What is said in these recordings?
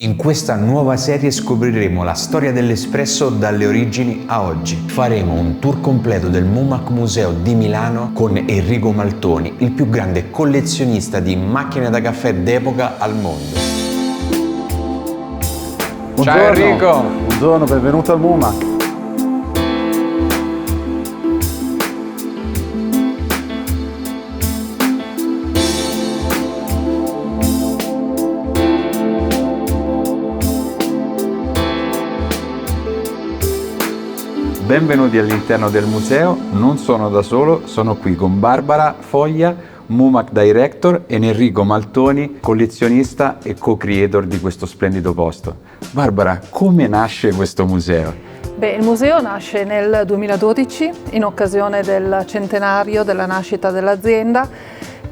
In questa nuova serie scopriremo la storia dell'espresso dalle origini a oggi. Faremo un tour completo del MUMAC Museo di Milano con Enrico Maltoni, il più grande collezionista di macchine da caffè d'epoca al mondo. Buongiorno. Ciao Enrico! Buongiorno, benvenuto al MUMAC. Benvenuti all'interno del museo, non sono da solo, sono qui con Barbara Foglia, MUMAC Director, e Enrico Maltoni, collezionista e co-creator di questo splendido posto. Barbara, come nasce questo museo? Il museo nasce nel 2012 in occasione del centenario della nascita dell'azienda,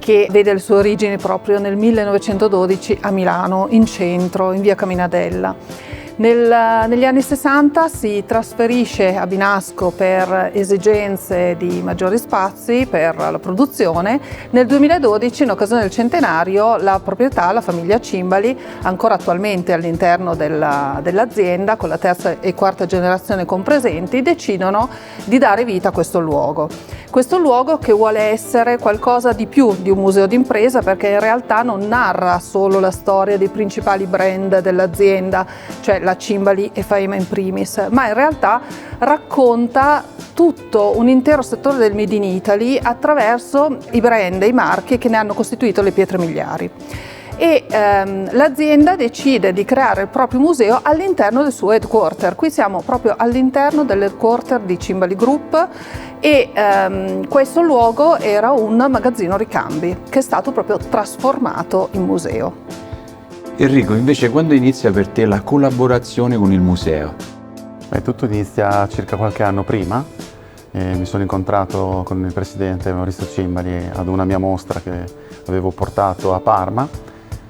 che vede le sue origini proprio nel 1912 a Milano, in centro, in via Caminadella. Negli anni 60 si trasferisce a Binasco per esigenze di maggiori spazi per la produzione. Nel 2012, in occasione del centenario, la proprietà, la famiglia Cimbali, ancora attualmente all'interno dell'azienda, con la terza e quarta generazione compresenti, decidono di dare vita a questo luogo. Questo luogo che vuole essere qualcosa di più di un museo d'impresa, perché in realtà non narra solo la storia dei principali brand dell'azienda, cioè la Cimbali e Faema in primis, ma in realtà racconta tutto un intero settore del Made in Italy attraverso i brand e i marchi che ne hanno costituito le pietre miliari. E l'azienda decide di creare il proprio museo all'interno del suo headquarter. Qui siamo proprio all'interno dell'headquarter di Cimbali Group e questo luogo era un magazzino ricambi che è stato proprio trasformato in museo. Enrico, invece, quando inizia per te la collaborazione con il museo? Tutto inizia circa qualche anno prima. Mi sono incontrato con il presidente Maurizio Cimbali ad una mia mostra che avevo portato a Parma,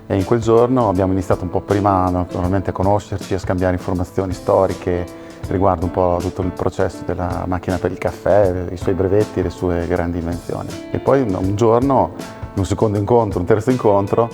e in quel giorno abbiamo iniziato un po' prima naturalmente a conoscerci, a scambiare informazioni storiche riguardo un po' tutto il processo della macchina per il caffè, i suoi brevetti e le sue grandi invenzioni. E poi un giorno, un secondo incontro, un terzo incontro,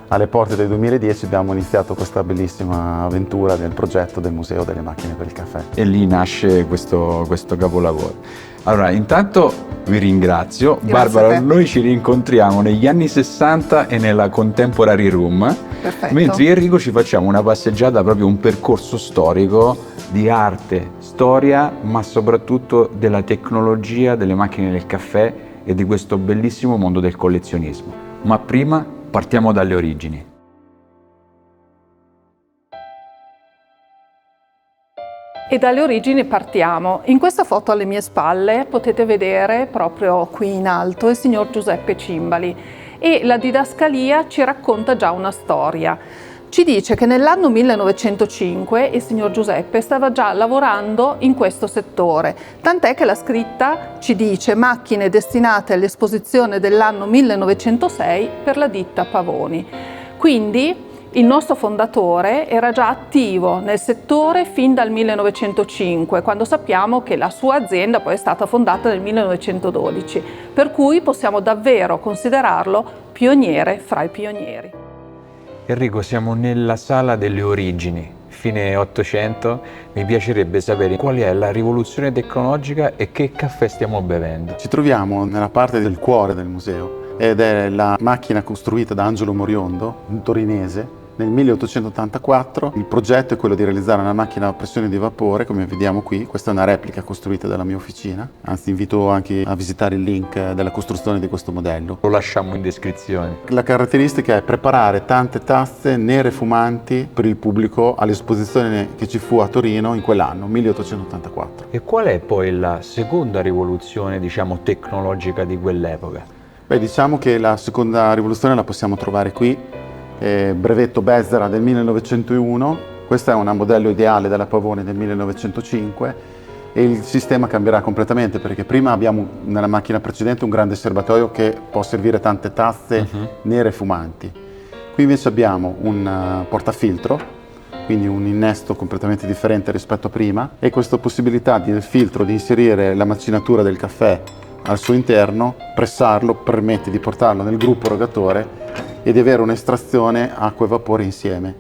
alle porte del 2010 abbiamo iniziato questa bellissima avventura del progetto del Museo delle Macchine per il Caffè. E lì nasce questo capolavoro. Allora, intanto vi ringrazio. Grazie Barbara, a te. noi ci rincontriamo negli anni 60 e nella Contemporary Room. Perfetto. Mentre Enrico ci facciamo una passeggiata, proprio un percorso storico di arte, storia, ma soprattutto della tecnologia, delle macchine del caffè e di questo bellissimo mondo del collezionismo. Ma prima partiamo dalle origini. E dalle origini partiamo. In questa foto alle mie spalle potete vedere proprio qui in alto il signor Giuseppe Cimbali, e la didascalia ci racconta già una storia. Ci dice che nell'anno 1905 il signor Giuseppe stava già lavorando in questo settore, tant'è che la scritta ci dice macchine destinate all'esposizione dell'anno 1906 per la ditta Pavoni. Quindi il nostro fondatore era già attivo nel settore fin dal 1905, quando sappiamo che la sua azienda poi è stata fondata nel 1912, per cui possiamo davvero considerarlo pioniere fra i pionieri. Enrico, siamo nella sala delle origini, fine 800. Mi piacerebbe sapere qual è la rivoluzione tecnologica e che caffè stiamo bevendo. Ci troviamo nella parte del cuore del museo ed è la macchina costruita da Angelo Moriondo, un torinese, nel 1884. Il progetto è quello di realizzare una macchina a pressione di vapore, come vediamo qui. Questa è una replica costruita dalla mia officina, anzi invito anche a visitare il link della costruzione di questo modello. Lo lasciamo in descrizione. La caratteristica è preparare tante tazze nere fumanti per il pubblico all'esposizione che ci fu a Torino in quell'anno, 1884. E qual è poi la seconda rivoluzione, tecnologica di quell'epoca? Diciamo che la seconda rivoluzione la possiamo trovare qui. Brevetto Bezzera del 1901, questo è un modello ideale della Pavone del 1905, e il sistema cambierà completamente, perché prima abbiamo nella macchina precedente un grande serbatoio che può servire tante tazze nere fumanti. Qui invece abbiamo un portafiltro, quindi un innesto completamente differente rispetto a prima, e questa possibilità del filtro di inserire la macinatura del caffè al suo interno, pressarlo, permette di portarlo nel gruppo rogatore e di avere un'estrazione acqua e vapore insieme.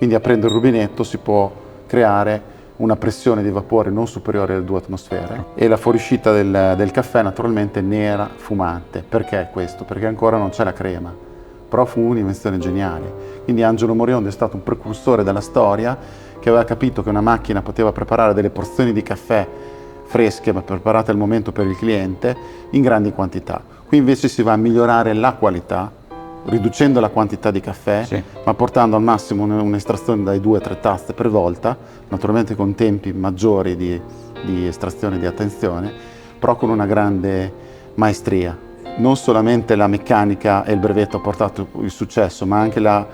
Quindi aprendo il rubinetto si può creare una pressione di vapore non superiore alle 2 atmosfere e la fuoriuscita del caffè naturalmente nera, fumante. Perché questo? Perché ancora non c'è la crema, però fu un'invenzione geniale. Quindi Angelo Moriondo è stato un precursore della storia che aveva capito che una macchina poteva preparare delle porzioni di caffè fresche ma preparate al momento per il cliente in grandi quantità. Qui invece si va a migliorare la qualità, riducendo la quantità di caffè, Sì. ma portando al massimo un'estrazione dai 2-3 taste per volta, naturalmente con tempi maggiori di estrazione e di attenzione, però con una grande maestria. Non solamente la meccanica e il brevetto ha portato il successo, ma anche la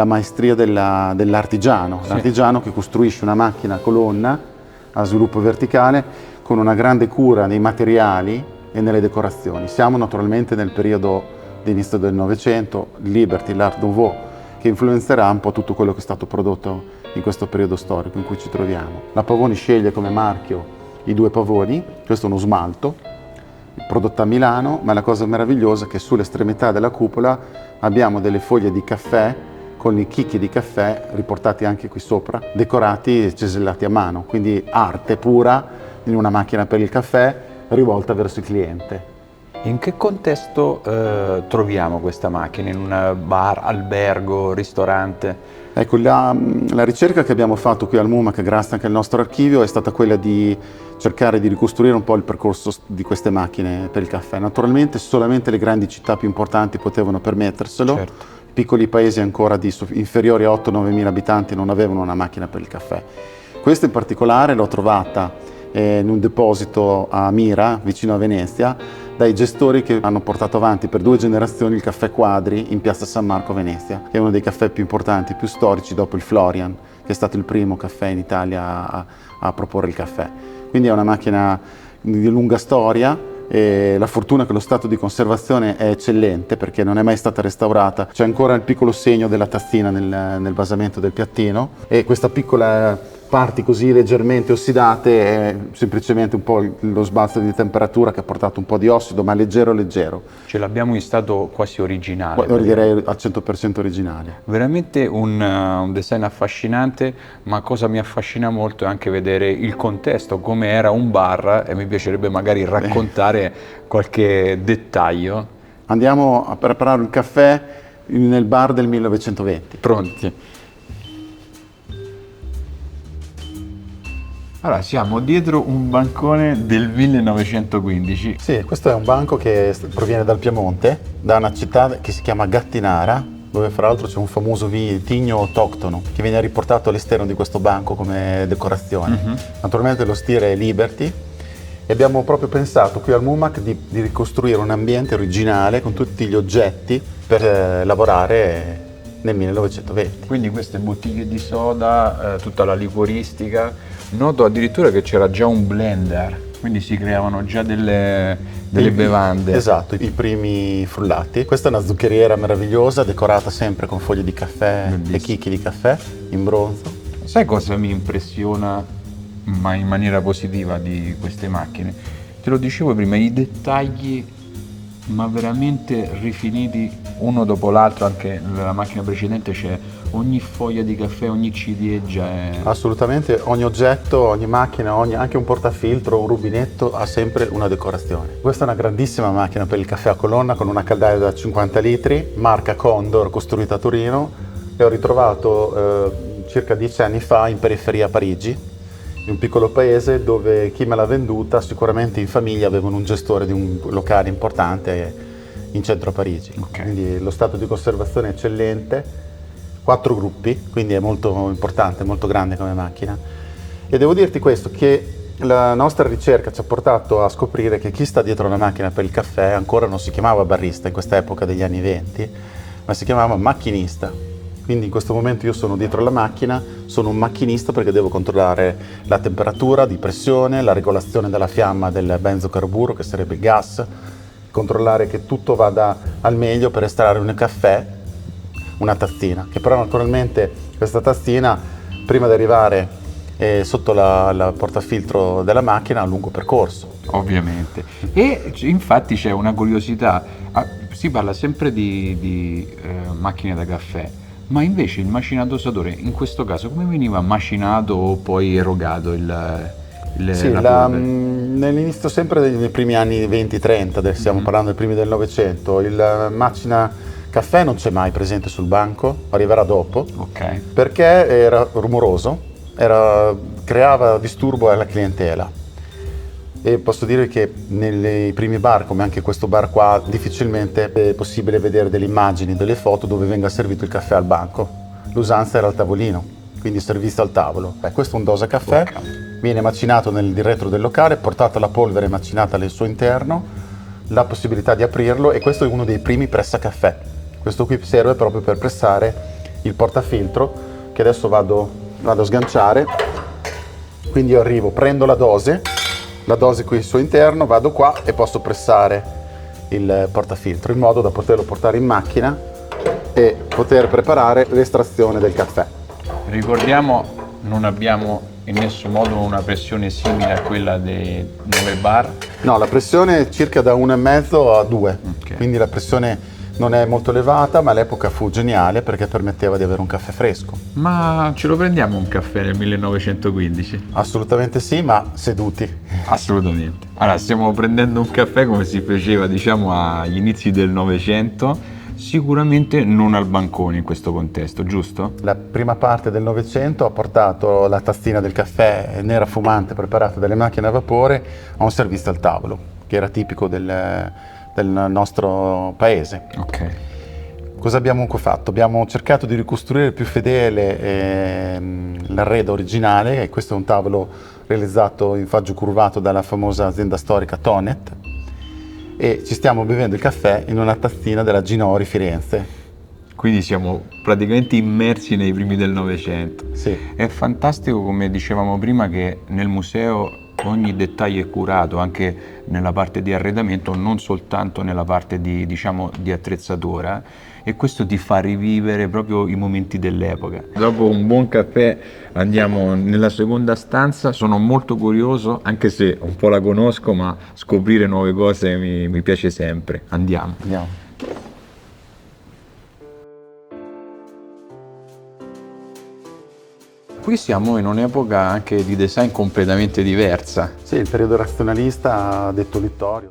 maestria dell'artigiano, Sì. L'artigiano che costruisce una macchina a colonna a sviluppo verticale con una grande cura nei materiali e nelle decorazioni. Siamo naturalmente nel periodo d'inizio del Novecento, Liberty, l'Art Nouveau, che influenzerà un po' tutto quello che è stato prodotto in questo periodo storico in cui ci troviamo. La Pavoni sceglie come marchio i 2 pavoni, questo è uno smalto, prodotto a Milano, ma la cosa meravigliosa è che sull'estremità della cupola abbiamo delle foglie di caffè con i chicchi di caffè riportati anche qui sopra, decorati e cesellati a mano, quindi arte pura in una macchina per il caffè rivolta verso il cliente. In che contesto troviamo questa macchina? In un bar, albergo, ristorante? Ecco, la ricerca che abbiamo fatto qui al MUMAC, grazie anche al nostro archivio, è stata quella di cercare di ricostruire un po' il percorso di queste macchine per il caffè. Naturalmente solamente le grandi città più importanti potevano permetterselo, Certo. piccoli paesi ancora inferiori a 8-9 mila abitanti non avevano una macchina per il caffè. Questa in particolare l'ho trovata in un deposito a Mira, vicino a Venezia, dai gestori che hanno portato avanti per 2 generazioni il caffè Quadri in piazza San Marco, Venezia, che è uno dei caffè più importanti, più storici dopo il Florian, che è stato il primo caffè in Italia a proporre il caffè. Quindi è una macchina di lunga storia e la fortuna che lo stato di conservazione è eccellente perché non è mai stata restaurata. C'è ancora il piccolo segno della tazzina nel basamento del piattino e questa piccola parti così leggermente ossidate è semplicemente un po' lo sbalzo di temperatura che ha portato un po' di ossido, ma leggero. Ce l'abbiamo in stato quasi originale. Io direi al 100% originale. Veramente un design affascinante, ma cosa mi affascina molto è anche vedere il contesto, come era un bar, e mi piacerebbe magari raccontare qualche dettaglio. Andiamo a preparare un caffè nel bar del 1920. Pronti? Allora, siamo dietro un bancone del 1915. Sì, questo è un banco che proviene dal Piemonte, da una città che si chiama Gattinara, dove fra l'altro c'è un famoso vitigno autoctono che viene riportato all'esterno di questo banco come decorazione. Naturalmente lo stile è Liberty e abbiamo proprio pensato qui al MUMAC di ricostruire un ambiente originale con tutti gli oggetti per lavorare nel 1920. Quindi queste bottiglie di soda, tutta la liquoristica. Noto addirittura che c'era già un blender, quindi si creavano già delle bevande. Esatto, i primi frullati. Questa è una zuccheriera meravigliosa, decorata sempre con foglie di caffè Bellissimo. e chicchi di caffè in bronzo. Sai cosa mi impressiona, ma in maniera positiva, di queste macchine? Te lo dicevo prima, i dettagli, ma veramente rifiniti uno dopo l'altro. Anche nella macchina precedente c'è ogni foglia di caffè, ogni ciliegia. Assolutamente, ogni oggetto, ogni macchina, anche un portafiltro, un rubinetto ha sempre una decorazione. Questa è una grandissima macchina per il caffè a colonna con una caldaia da 50 litri, marca Condor, costruita a Torino, e ho ritrovato circa 10 anni fa in periferia a Parigi, in un piccolo paese dove chi me l'ha venduta sicuramente in famiglia avevano un gestore di un locale importante in centro a Parigi. Ok. Quindi lo stato di conservazione è eccellente, 4 gruppi, quindi è molto importante, molto grande come macchina. E devo dirti questo, che la nostra ricerca ci ha portato a scoprire che chi sta dietro la macchina per il caffè ancora non si chiamava barista in questa epoca degli anni 20, ma si chiamava macchinista. Quindi in questo momento io sono dietro la macchina, sono un macchinista perché devo controllare la temperatura di pressione, la regolazione della fiamma del benzocarburo, che sarebbe il gas, controllare che tutto vada al meglio per estrarre un caffè, una tazzina, che però naturalmente questa tazzina prima di arrivare sotto la portafiltro della macchina ha un lungo percorso. Ovviamente. E infatti c'è una curiosità, si parla sempre di macchine da caffè, Ma invece il macina-dosatore, in questo caso, come veniva macinato o poi erogato Sì, la polvere? nell'inizio sempre dei primi anni 20-30, stiamo parlando dei primi del Novecento, il macina caffè non c'è mai presente sul banco, arriverà dopo, Ok. perché era rumoroso, creava disturbo alla clientela. E posso dire che nei primi bar, come anche questo bar qua, difficilmente è possibile vedere delle immagini, delle foto dove venga servito il caffè al banco. L'usanza era al tavolino, quindi servizio al tavolo. Questo è un dosa caffè, viene macinato nel retro del locale, portata la polvere macinata al suo interno, la possibilità di aprirlo, e questo è uno dei primi pressacaffè. Questo qui serve proprio per pressare il portafiltro, che adesso vado a sganciare. Quindi io arrivo, prendo la dose qui al suo interno, vado qua e posso pressare il portafiltro in modo da poterlo portare in macchina e poter preparare l'estrazione del caffè. Ricordiamo, non abbiamo in nessun modo una pressione simile a quella dei 9 bar. No, la pressione è circa da 1,5 a 2, Ok. quindi la pressione non è molto elevata, ma all'epoca fu geniale perché permetteva di avere un caffè fresco. Ma ce lo prendiamo un caffè nel 1915? Assolutamente sì, ma seduti. Assolutamente. Allora, stiamo prendendo un caffè come si faceva, diciamo, agli inizi del Novecento, sicuramente non al bancone in questo contesto, giusto? La prima parte del Novecento ha portato la tazzina del caffè nera fumante preparata dalle macchine a vapore a un servizio al tavolo, che era tipico del nostro paese. Ok. Cosa abbiamo fatto? Abbiamo cercato di ricostruire il più fedele l'arredo originale, e questo è un tavolo realizzato in faggio curvato dalla famosa azienda storica Tonet, e ci stiamo bevendo il caffè in una tazzina della Ginori Firenze. Quindi siamo praticamente immersi nei primi del Novecento. Sì. È fantastico, come dicevamo prima, che nel museo ogni dettaglio è curato, anche nella parte di arredamento, non soltanto nella parte di, diciamo, di attrezzatura, e questo ti fa rivivere proprio i momenti dell'epoca. Dopo un buon caffè andiamo nella seconda stanza. Sono molto curioso, anche se un po' la conosco, ma scoprire nuove cose mi piace sempre. Andiamo. Andiamo. Qui siamo in un'epoca anche di design completamente diversa. Sì, il periodo razionalista, detto Littorio.